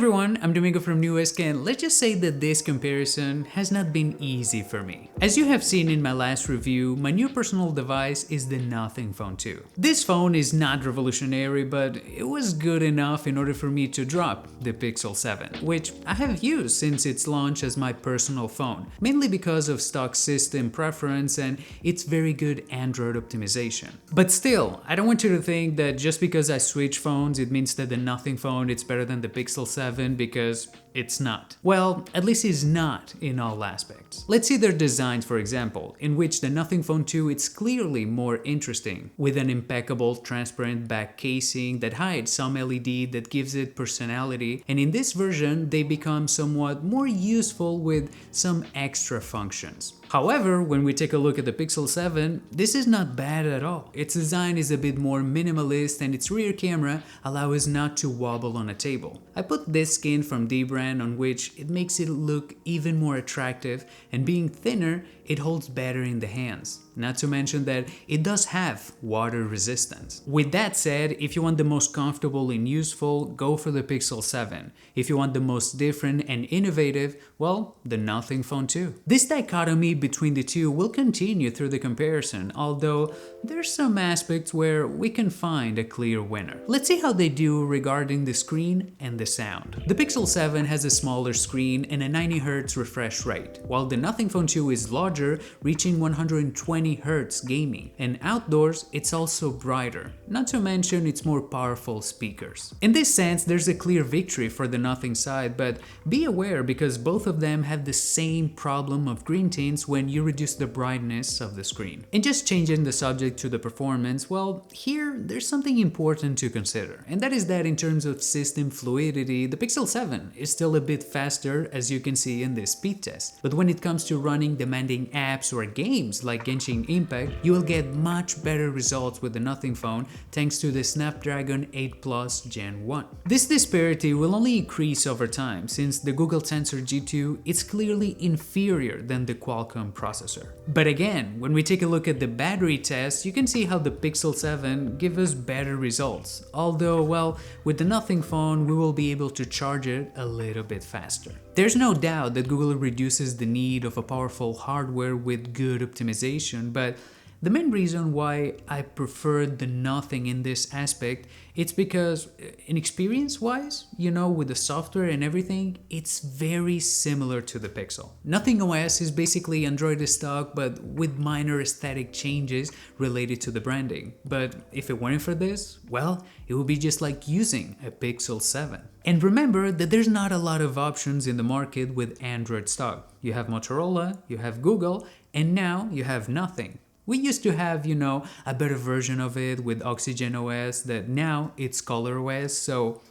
everyone, I'm Domingo from Newest, and let's just say that this comparison has not been easy for me. As you have seen in my last review, my new personal device is the Nothing Phone 2. This phone is not revolutionary, but it was good enough in order for me to drop the Pixel 7, which I have used since its launch as my personal phone, mainly because of stock system preference and its very good Android optimization. But still, I don't want you to think that just because I switch phones, it means that the Nothing Phone is better than the Pixel 7, because it's not. Well, at least it's not in all aspects. Let's see their designs, for example, in which the Nothing Phone 2 is clearly more interesting, with an impeccable transparent back casing that hides some LED that gives it personality, and in this version they become somewhat more useful with some extra functions. However, when we take a look at the Pixel 7, this is not bad at all. Its design is a bit more minimalist and its rear camera allows not to wobble on a table. I put this skin from D-Brand on which it makes it look even more attractive, and being thinner, it holds better in the hands. Not to mention that it does have water resistance. With that said, if you want the most comfortable and useful, go for the Pixel 7. If you want the most different and innovative, well, the Nothing Phone 2. This dichotomy between the two will continue through the comparison, although there's some aspects where we can find a clear winner. Let's see how they do regarding the screen and the sound. The Pixel 7 has a smaller screen and a 90Hz refresh rate, while the Nothing Phone 2 is larger, reaching 120Hz gaming, and outdoors it's also brighter, not to mention its more powerful speakers. In this sense, there's a clear victory for the Nothing side, but be aware because both of them have the same problem of green tints when you reduce the brightness of the screen. And just changing the subject to the performance, well, here there's something important to consider, and that is that in terms of system fluidity, the Pixel 7 is still a bit faster, as you can see in this speed test. But when it comes to running demanding apps or games like Genshin Impact, you will get much better results with the Nothing Phone thanks to the Snapdragon 8 Plus Gen 1. This disparity will only increase over time since the Google Tensor G2 is clearly inferior than the Qualcomm processor. But again, when we take a look at the battery test, you can see how the Pixel 7 gives us better results, although, well, with the Nothing Phone we will be able to charge it a little bit faster. There's no doubt that Google reduces the need of a powerful hardware with good optimization, but the main reason why I preferred the Nothing in this aspect, it's because in experience-wise, with the software and everything, it's very similar to the Pixel. Nothing OS is basically Android stock, but with minor aesthetic changes related to the branding. But if it weren't for this, well, it would be just like using a Pixel 7. And remember that there's not a lot of options in the market with Android stock. You have Motorola, you have Google, and now you have Nothing. We used to have, a better version of it with Oxygen OS, that now it's Color OS, so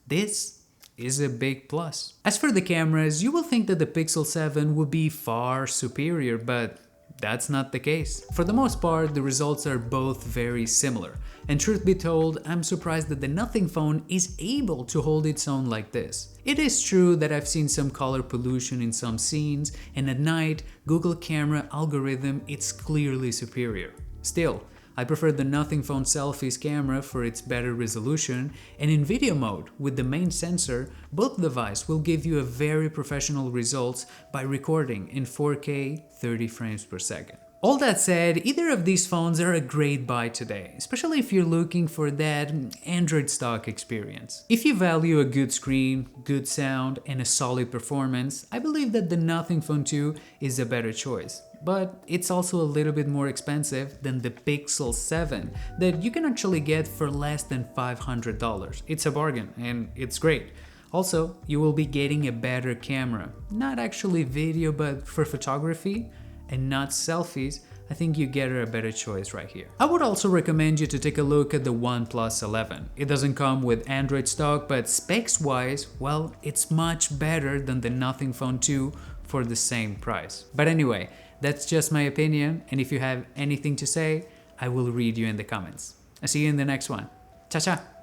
this is a big plus. As for the cameras, you will think that the Pixel 7 will be far superior, but that's not the case. For the most part, the results are both very similar. And truth be told, I'm surprised that the Nothing Phone is able to hold its own like this. It is true that I've seen some color pollution in some scenes, and at night, Google camera algorithm is clearly superior. Still, I prefer the Nothing Phone selfies camera for its better resolution, and in video mode with the main sensor, both devices will give you a very professional results by recording in 4K 30 frames per second. All that said, either of these phones are a great buy today, especially if you're looking for that Android stock experience. If you value a good screen, good sound, and a solid performance, I believe that the Nothing Phone 2 is a better choice. But it's also a little bit more expensive than the Pixel 7 that you can actually get for less than $500. It's a bargain and it's great. Also, you will be getting a better camera, not actually video but for photography and not selfies. I think you get a better choice right here. I would also recommend you to take a look at the OnePlus 11. It doesn't come with Android stock, but specs wise, well, it's much better than the Nothing Phone 2 for the same price. But anyway, that's just my opinion, and if you have anything to say, I will read you in the comments. I'll see you in the next one. Ciao, ciao!